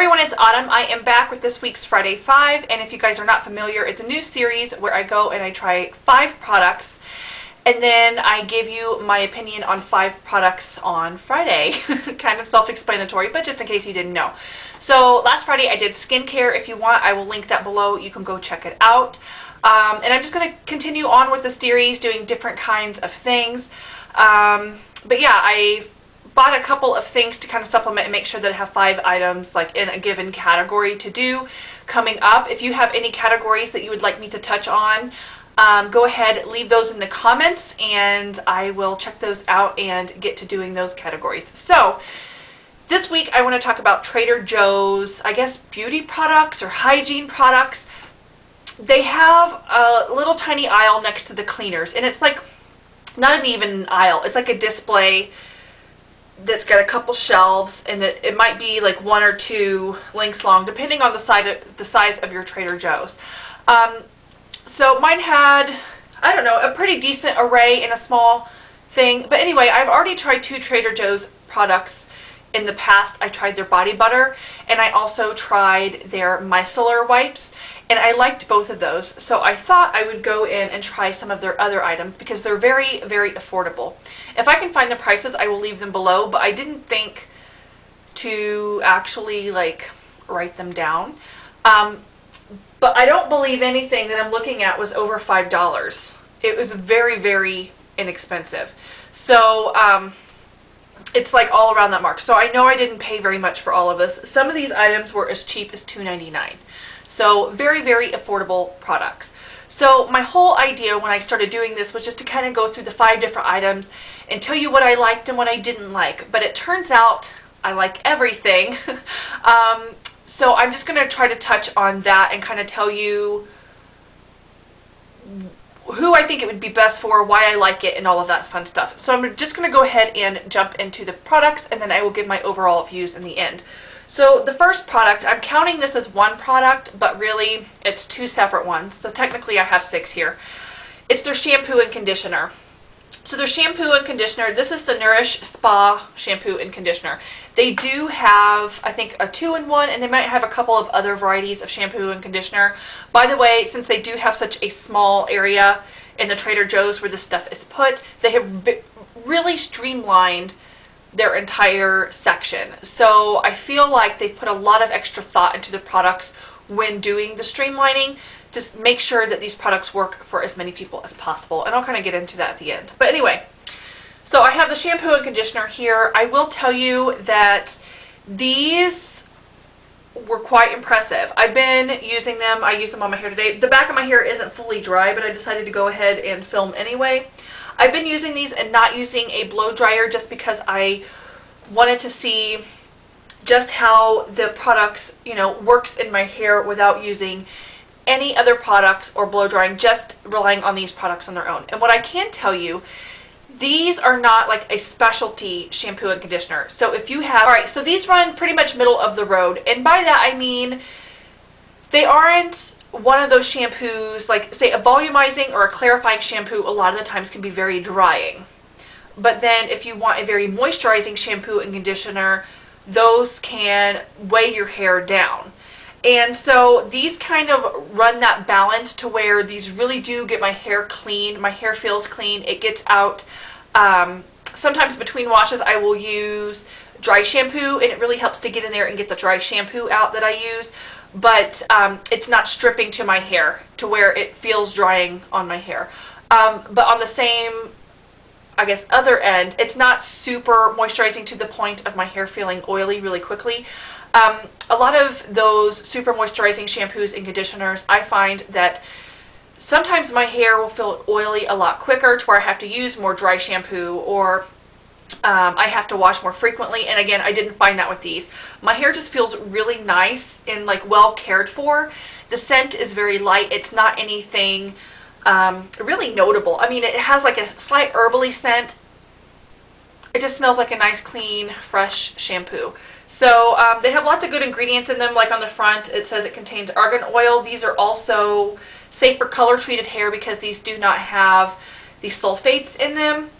everyone, it's Autumn. I am back with this week's Friday 5, and if you guys are not familiar, it's a new series where I go and I try 5 products, and then I give you my opinion on 5 products on Friday. Kind of self-explanatory, but just in case you didn't know. So last Friday I did skincare. If you want, I will link that below. You can go check it out. And I'm just going to continue on with the series, doing different kinds of things. But yeah, I bought a couple of things to kind of supplement and make sure that I have 5 items like in a given category to do coming up. If you have any categories that you would like me to touch on, go ahead, leave those in the comments, and I will check those out and get to doing those categories. So this week I want to talk about Trader Joe's, I guess, beauty products or hygiene products. They have a little tiny aisle next to the cleaners, and it's like not an even aisle. It's like a display that's got a couple shelves, and it might be like 1 or 2 lengths long, depending on the size of your Trader Joe's. So mine had, I don't know, a pretty decent array in a small thing. But anyway, I've already tried 2 Trader Joe's products in the past. I tried their body butter, and I also tried their micellar wipes, and I liked both of those. So I thought I would go in and try some of their other items because they're very, very affordable. If I can find the prices, I will leave them below, but I didn't think to actually like write them down. But I don't believe anything that I'm looking at was over $5. It was very, very inexpensive. So it's like all around that mark. So I know I didn't pay very much for all of this. Some of these items were as cheap as $2.99. So very, very affordable products. So my whole idea when I started doing this was just to kind of go through the 5 different items and tell you what I liked and what I didn't like. But it turns out I like everything. So I'm just going to try to touch on that and kind of tell you who I think it would be best for, why I like it, and all of that fun stuff. So I'm just going to go ahead and jump into the products, and then I will give my overall views in the end. So the first product, I'm counting this as one product, but really it's 2 separate ones. So technically I have 6 here. It's their shampoo and conditioner. So their shampoo and conditioner, this is the Nourish Spa shampoo and conditioner. They do have, I think, a 2-in-1, and they might have a couple of other varieties of shampoo and conditioner. By the way, since they do have such a small area in the Trader Joe's where this stuff is put, they have really streamlined their entire section. So I feel like they've put a lot of extra thought into the products when doing the streamlining to make sure that these products work for as many people as possible. And I'll kind of get into that at the end. But anyway, so I have the shampoo and conditioner here. I will tell you that these were quite impressive. I've been using them. I use them on my hair today. The back of my hair isn't fully dry, but I decided to go ahead and film anyway. I've been using these and not using a blow dryer just because I wanted to see just how the products, you know, works in my hair without using any other products or blow drying, just relying on these products on their own. And what I can tell you, these are not like a specialty shampoo and conditioner. So if you have, alright, so these run pretty much middle of the road. And by that I mean they aren't one of those shampoos, like say a volumizing or a clarifying shampoo a lot of the times can be very drying. But then if you want a very moisturizing shampoo and conditioner, those can weigh your hair down. And so these kind of run that balance to where these really do get my hair clean. My hair feels clean. It gets out. Sometimes between washes I will use dry shampoo, and it really helps to get in there and get the dry shampoo out that I use. But it's not stripping to my hair to where it feels drying on my hair. But on the same, I guess, other end, it's not super moisturizing to the point of my hair feeling oily really quickly. A lot of those super moisturizing shampoos and conditioners, I find that sometimes my hair will feel oily a lot quicker to where I have to use more dry shampoo, or I have to wash more frequently. And again, I didn't find that with these. My hair just feels really nice and like well cared for. The scent is very light. It's not anything really notable. I mean, it has like a slight herbally scent. It just smells like a nice, clean, fresh shampoo. So they have lots of good ingredients in them. Like on the front, it says it contains argan oil. These are also safe for color treated hair because these do not have the sulfates in them.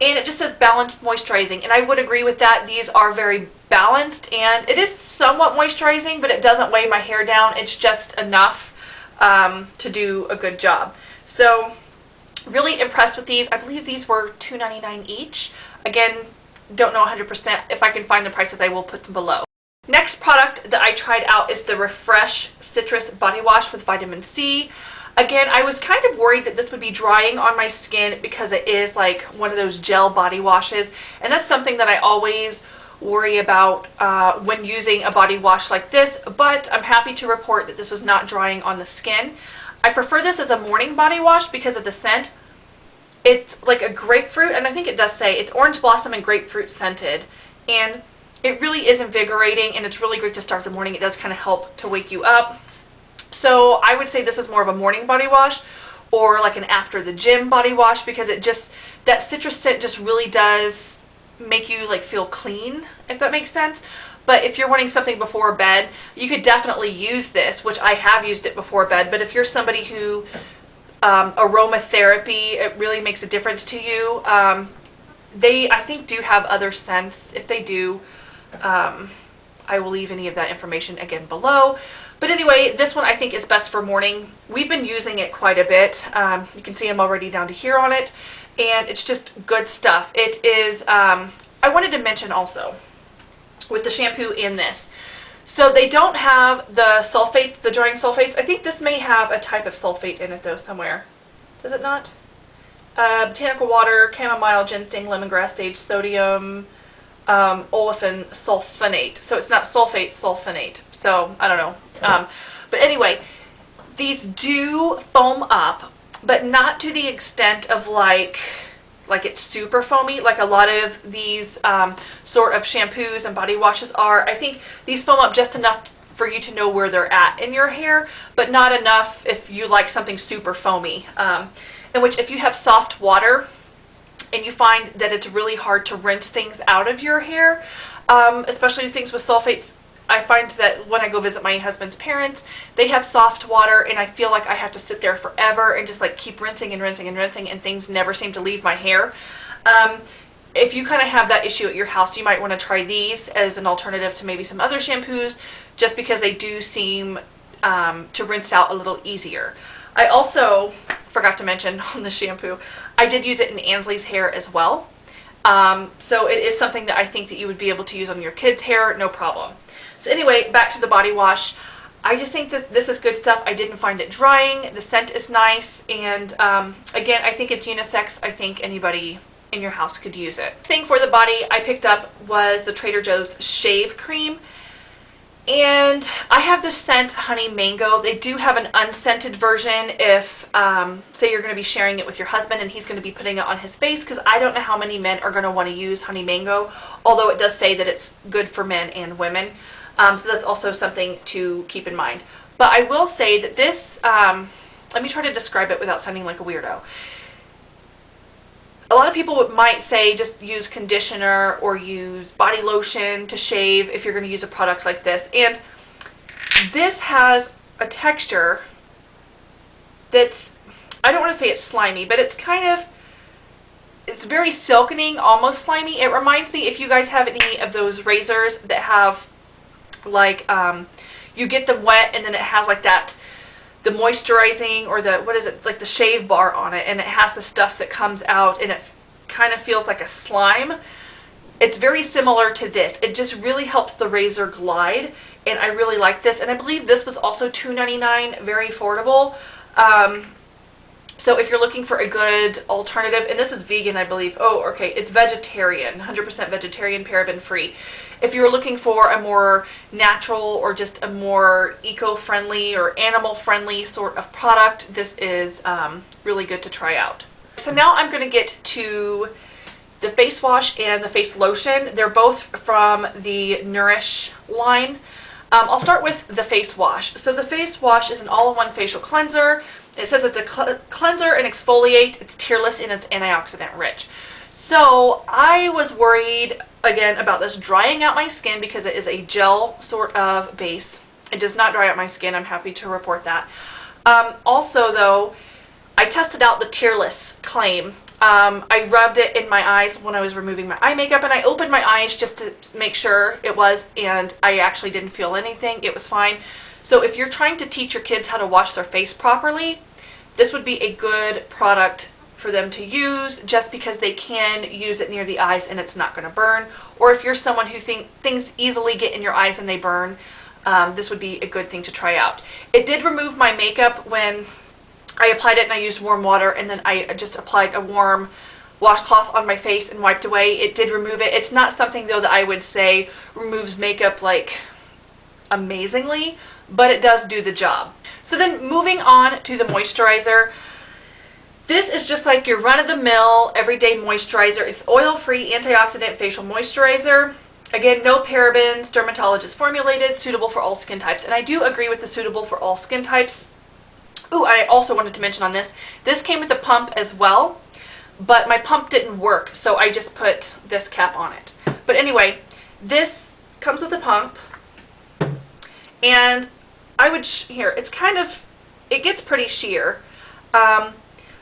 and it just says balanced moisturizing, and I would agree with that. These are very balanced, and it is somewhat moisturizing, but it doesn't weigh my hair down. It's just enough to do a good job. So really impressed with these. I believe these were $2.99 each. Again, don't know 100%. If I can find the prices, I will put them below. Next product that I tried out is the Refresh Citrus Body Wash with vitamin C. Again, I was kind of worried that this would be drying on my skin because it is like one of those gel body washes, and that's something that I always worry about when using a body wash like this, but I'm happy to report that this was not drying on the skin. I prefer this as a morning body wash because of the scent. It's like a grapefruit, and I think it does say it's orange blossom and grapefruit scented, and it really is invigorating, and it's really great to start the morning. It does kind of help to wake you up. So I would say this is more of a morning body wash or like an after the gym body wash, because it just, that citrus scent just really does make you like feel clean, if that makes sense. But if you're wanting something before bed, you could definitely use this, which I have used it before bed. But if you're somebody who aromatherapy, it really makes a difference to you. They, I think, do have other scents. If they do, I will leave any of that information again below. But anyway, this one I think is best for morning. We've been using it quite a bit. You can see I'm already down to here on it, and it's just good stuff. It is, I wanted to mention also with the shampoo in this. So they don't have the sulfates, the drying sulfates. I think this may have a type of sulfate in it though somewhere. Does it not? Botanical water, chamomile, ginseng, lemongrass, sage, sodium, olefin sulfonate. So it's not sulfate, sulfonate. So I don't know. But anyway, these do foam up, but not to the extent of like it's super foamy, like a lot of these sort of shampoos and body washes are. I think these foam up just enough for you to know where they're at in your hair, but not enough if you like something super foamy. In which, if you have soft water and you find that it's really hard to rinse things out of your hair, especially things with sulfates, I find that when I go visit my husband's parents, they have soft water, and I feel like I have to sit there forever and just like keep rinsing and rinsing and rinsing, and things never seem to leave my hair. If you kind of have that issue at your house, you might want to try these as an alternative to maybe some other shampoos, just because they do seem to rinse out a little easier. I also forgot to mention on the shampoo, I did use it in Ansley's hair as well. So it is something that I think that you would be able to use on your kids' hair, no problem. So anyway, back to the body wash. I just think that this is good stuff. I didn't find it drying. The scent is nice. And again, I think it's unisex. I think anybody in your house could use it. Thing for the body I picked up was the Trader Joe's Shave Cream. And I have the scent Honey Mango. They do have an unscented version if, say you're going to be sharing it with your husband and he's going to be putting it on his face, because I don't know how many men are going to want to use Honey Mango, although it does say that it's good for men and women. So that's also something to keep in mind. But I will say that this, let me try to describe it without sounding like a weirdo. A lot of people might say just use conditioner or use body lotion to shave if you're going to use a product like this. And this has a texture that's, I don't want to say it's slimy, but it's kind of, it's very silkening, almost slimy. It reminds me, if you guys have any of those razors that have like, you get them wet and then it has like that, the moisturizing, or the, what is it, like the shave bar on it, and it has the stuff that comes out and it kind of feels like a slime. It's very similar to this. It just really helps the razor glide, and I really like this. And I believe this was also $2.99, very affordable. So if you're looking for a good alternative, and this is vegan, I believe. Oh, okay, it's vegetarian, 100% vegetarian, paraben free. If you're looking for a more natural or just a more eco-friendly or animal-friendly sort of product, this is really good to try out. So now I'm going to get to the face wash and the face lotion. They're both from the Nourish line. I'll start with the face wash. So the face wash is an all-in-one facial cleanser. It says it's a cleanser and exfoliate. It's tearless and it's antioxidant rich. So I was worried again about this drying out my skin because it is a gel sort of base. It does not dry out my skin. I'm happy to report that. Also though, I tested out the tearless claim I rubbed it in my eyes when I was removing my eye makeup, and I opened my eyes just to make sure it was, and I actually didn't feel anything. It was fine. So if you're trying to teach your kids how to wash their face properly, this would be a good product for them to use, just because they can use it near the eyes and it's not going to burn. Or if you're someone who thinks things easily get in your eyes and they burn, this would be a good thing to try out. It did remove my makeup when I applied it, and I used warm water, and then I just applied a warm washcloth on my face and wiped away. It did remove it. It's not something though that I would say removes makeup like amazingly, but it does do the job. So then moving on to the moisturizer. This is just like your run-of-the-mill everyday moisturizer. It's oil-free antioxidant facial moisturizer. Again, no parabens, dermatologist formulated, suitable for all skin types. And I do agree with the suitable for all skin types. Ooh, I also wanted to mention on this. This came with a pump as well, but my pump didn't work, so I just put this cap on it. But anyway, this comes with a pump, and I would, here, it's kind of, it gets pretty sheer.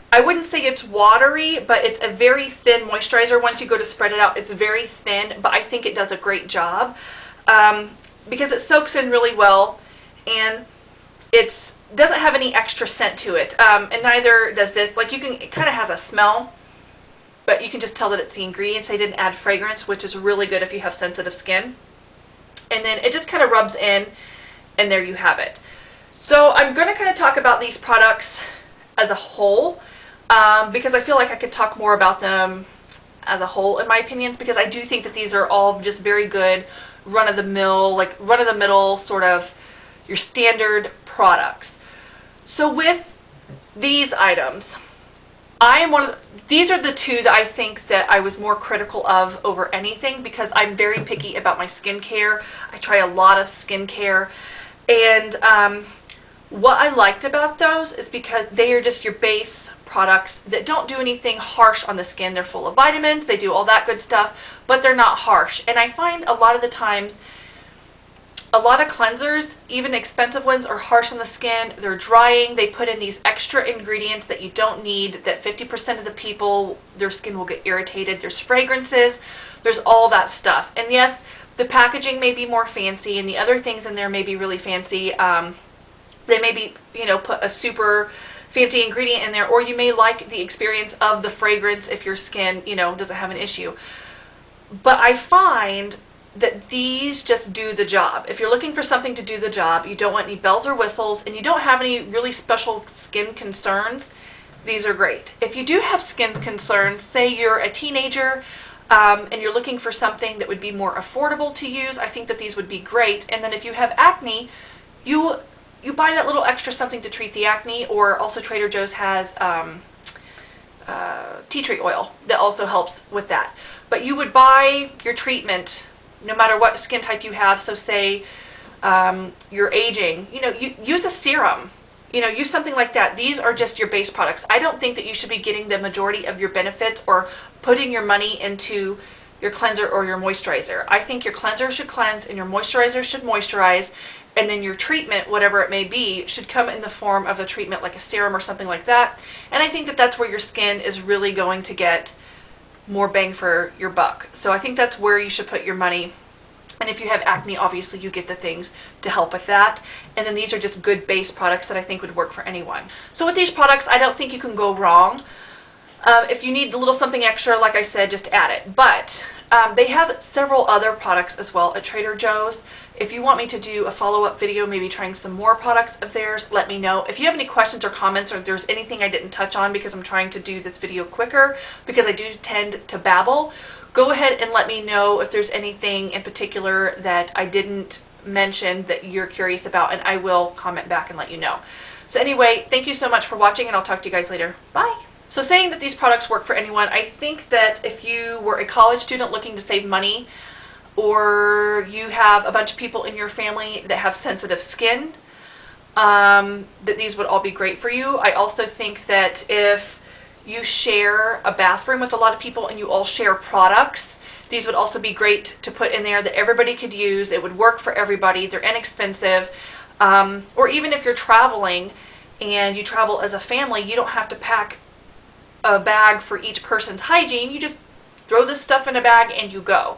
I wouldn't say it's watery, but it's a very thin moisturizer. Once you go to spread it out, it's very thin, but I think it does a great job because it soaks in really well, and it doesn't have any extra scent to it, and neither does this. Like, it kind of has a smell, but you can just tell that it's the ingredients. They didn't add fragrance, which is really good if you have sensitive skin. And then it just kind of rubs in, and there you have it. So I'm going to kind of talk about these products as a whole, because I feel like I could talk more about them as a whole in my opinions, because I do think that these are all just very good run-of-the-mill, like run-of-the-middle sort of your standard products. So with these items, these are the two that I think that I was more critical of over anything, because I'm very picky about my skincare. I try a lot of skincare, and what I liked about those is because they are just your base products that don't do anything harsh on the skin. They're full of vitamins, they do all that good stuff, but they're not harsh. And I find a lot of the times, a lot of cleansers, even expensive ones, are harsh on the skin. They're drying. They put in these extra ingredients that you don't need, that 50% of the people, their skin will get irritated. There's fragrances. There's all that stuff. And yes, the packaging may be more fancy, and the other things in there may be really fancy. They may be, put a super fancy ingredient in there, or you may like the experience of the fragrance if your skin, doesn't have an issue. But I find that these just do the job. If you're looking for something to do the job, you don't want any bells or whistles, and you don't have any really special skin concerns, these are great. If you do have skin concerns, say you're a teenager, and you're looking for something that would be more affordable to use, I think that these would be great. And then if you have acne, you buy that little extra something to treat the acne, or also Trader Joe's has tea tree oil that also helps with that. But you would buy your treatment no matter what skin type you have. So say you're aging, you use a serum, use something like that. These are just your base products. I don't think that you should be getting the majority of your benefits or putting your money into your cleanser or your moisturizer. I think your cleanser should cleanse and your moisturizer should moisturize, and then your treatment, whatever it may be, should come in the form of a treatment like a serum or something like that. And I think that that's where your skin is really going to get more bang for your buck. So I think that's where you should put your money. And if you have acne, obviously you get the things to help with that. And then these are just good base products that I think would work for anyone. So with these products, I don't think you can go wrong. If you need a little something extra, like I said, just add it. But they have several other products as well at Trader Joe's. If you want me to do a follow-up video, maybe trying some more products of theirs, let me know. If you have any questions or comments, or if there's anything I didn't touch on, because I'm trying to do this video quicker, because I do tend to babble, go ahead and let me know if there's anything in particular that I didn't mention that you're curious about, and I will comment back and let you know. So anyway, thank you so much for watching, and I'll talk to you guys later. Bye! So saying that these products work for anyone, I think that if you were a college student looking to save money, or you have a bunch of people in your family that have sensitive skin, that these would all be great for you. I also think that if you share a bathroom with a lot of people and you all share products, these would also be great to put in there that everybody could use. It would work for everybody. They're inexpensive. Or even if you're traveling and you travel as a family, you don't have to pack a bag for each person's hygiene. You just throw this stuff in a bag and you go.